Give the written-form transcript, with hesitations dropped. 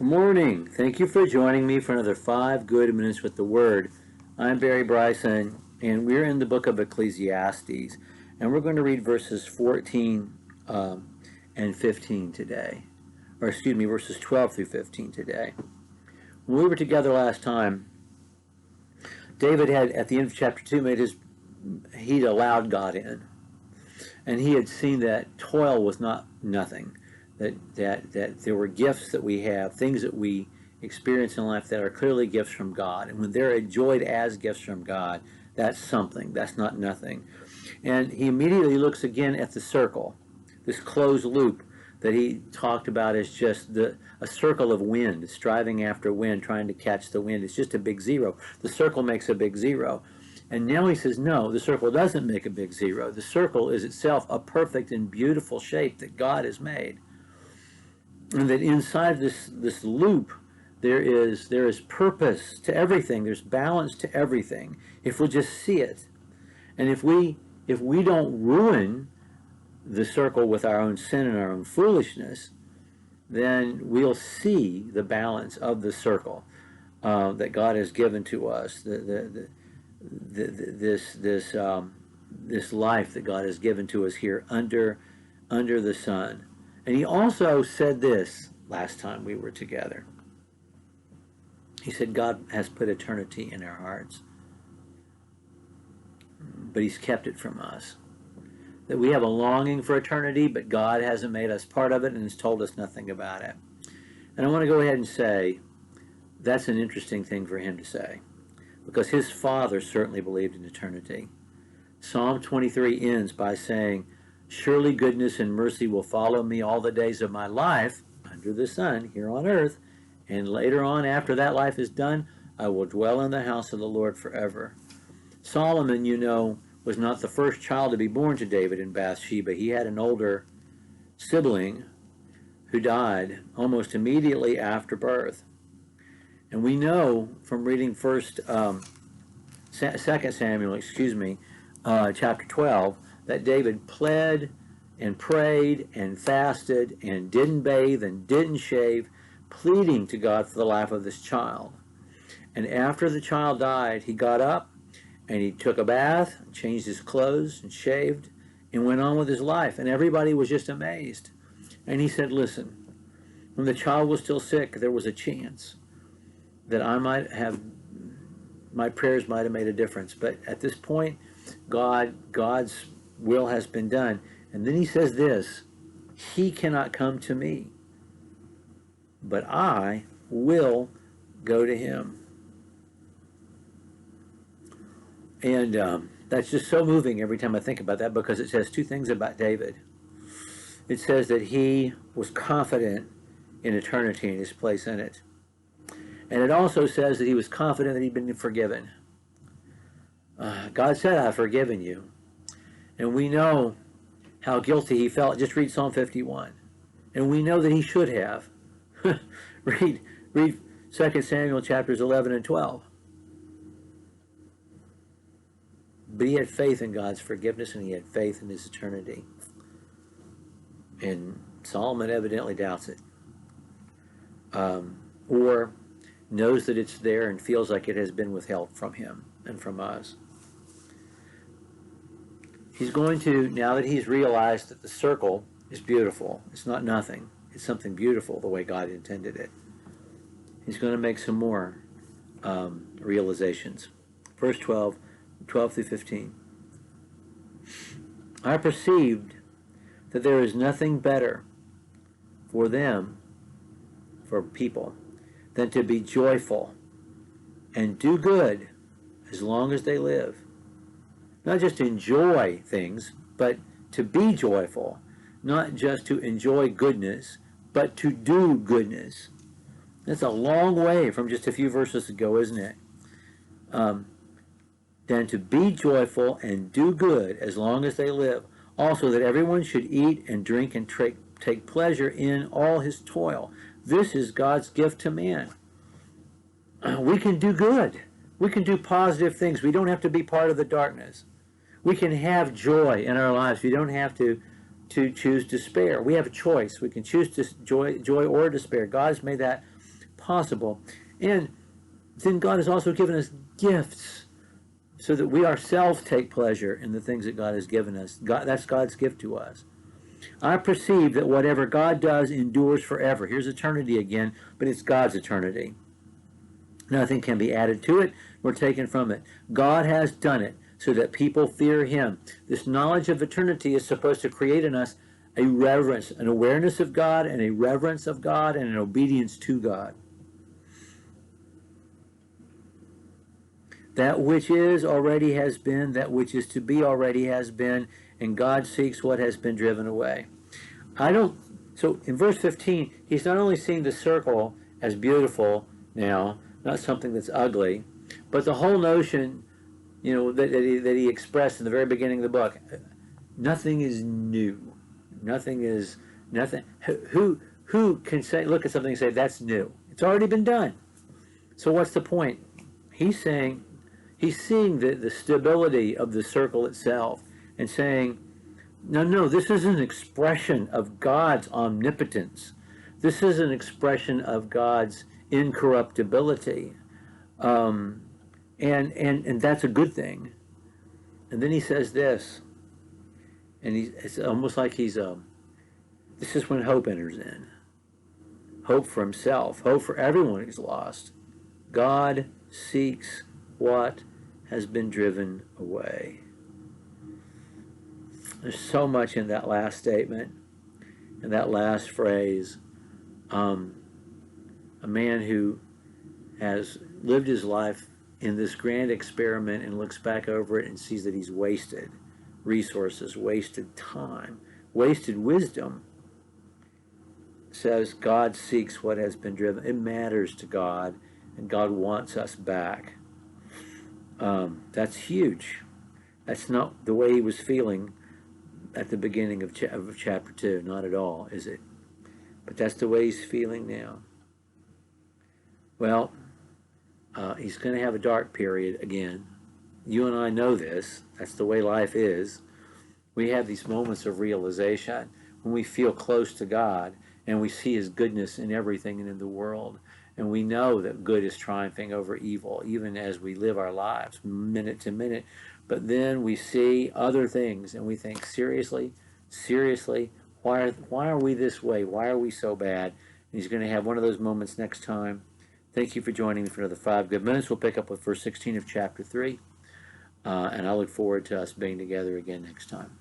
Good morning. Thank you for joining me for another 5 good minutes with the Word. I'm Barry Bryson, and we're in the book of Ecclesiastes, and we're going to read verses 14 and 15 today. Or excuse me, verses 12 through 15 today. When we were together last time, David had, at the end of chapter 2, he'd allowed God in. And he had seen that toil was not nothing. That there were gifts that we have, things that we experience in life that are clearly gifts from God. And when they're enjoyed as gifts from God, that's something. That's not nothing. And he immediately looks again at the circle, this closed loop that he talked about as just a circle of wind, striving after wind, trying to catch the wind. It's just a big zero. The circle makes a big zero. And now he says, no, the circle doesn't make a big zero. The circle is itself a perfect and beautiful shape that God has made. And that inside this loop, there is purpose to everything. There's balance to everything. If we'll just see it. And if we don't ruin the circle with our own sin and our own foolishness, then we'll see the balance of the circle that God has given to us. This life that God has given to us here under the sun. And he also said this last time we were together. He said God has put eternity in our hearts, but he's kept it from us. That we have a longing for eternity, but God hasn't made us part of it and has told us nothing about it. And I want to go ahead and say that's an interesting thing for him to say, because his father certainly believed in eternity. Psalm 23 ends by saying, surely goodness and mercy will follow me all the days of my life under the sun here on earth, and later on after that life is done, I will dwell in the house of the Lord forever. Solomon, you know, was not the first child to be born to David in Bathsheba. He had an older sibling who died almost immediately after birth. And we know from reading 2 Samuel, chapter 12, that David pled and prayed and fasted and didn't bathe and didn't shave, pleading to God for the life of this child. And after the child died, he got up and he took a bath, changed his clothes and shaved and went on with his life. And everybody was just amazed. And he said, listen, when the child was still sick, there was a chance that my prayers might have made a difference. But at this point, God's will has been done. And then he says this, he cannot come to me, but I will go to him. And that's just so moving every time I think about that, because it says two things about David. It says that he was confident in eternity and his place in it. And it also says that he was confident that he'd been forgiven. God said, I've forgiven you. And we know how guilty he felt. Just read Psalm 51. And we know that he should have. read 2 Samuel chapters 11 and 12. But he had faith in God's forgiveness, and he had faith in his eternity. And Solomon evidently doubts it. Or knows that it's there and feels like it has been withheld from him and from us. He's going to, now that he's realized that the circle is beautiful, it's not nothing, it's something beautiful the way God intended it, he's going to make some more realizations. Verse 12 through 15. I perceived that there is nothing better for them, for people, than to be joyful and do good as long as they live. Not just to enjoy things, but to be joyful. Not just to enjoy goodness, but to do goodness. That's a long way from just a few verses ago, isn't it? Than to be joyful and do good as long as they live. Also, that everyone should eat and drink and take pleasure in all his toil. This is God's gift to man. We can do good. We can do positive things. We don't have to be part of the darkness. We can have joy in our lives. We don't have to choose despair. We have a choice. We can choose joy or despair. God has made that possible. And then God has also given us gifts so that we ourselves take pleasure in the things that God has given us. That's God's gift to us. I perceive that whatever God does endures forever. Here's eternity again, but it's God's eternity. Nothing can be added to it or taken from it. God has done it so that people fear him. This knowledge of eternity is supposed to create in us a reverence, an awareness of God, and a reverence of God, and an obedience to God. That which is already has been, that which is to be already has been, and God seeks what has been driven away. So in verse 15, he's not only seeing the circle as beautiful now, not something that's ugly, but the whole notion, that he expressed in the very beginning of the book. Nothing is new. Nothing. Who can look at something and say that's new? It's already been done. So what's the point? He's seeing the stability of the circle itself and saying, no, this is an expression of God's omnipotence. This is an expression of God's incorruptibility. And that's a good thing. And then he says this, and it's almost like this is when hope enters in. Hope for himself, hope for everyone who's lost. God seeks what has been driven away. There's so much in that last statement, in that last phrase. A man who has lived his life in this grand experiment and looks back over it and sees that he's wasted resources, wasted time, wasted wisdom, says God seeks what has been driven. It matters to God, and God wants us back. That's huge. That's not the way he was feeling at the beginning of chapter 2. Not at all, is it? But that's the way he's feeling now. Well, he's going to have a dark period again. You and I know this. That's the way life is. We have these moments of realization when we feel close to God and we see his goodness in everything and in the world. And we know that good is triumphing over evil, even as we live our lives, minute to minute. But then we see other things and we think, seriously, why are we this way? Why are we so bad? And he's going to have one of those moments next time. Thank you for joining me for another 5 good minutes. We'll pick up with verse 16 of chapter 3. And I look forward to us being together again next time.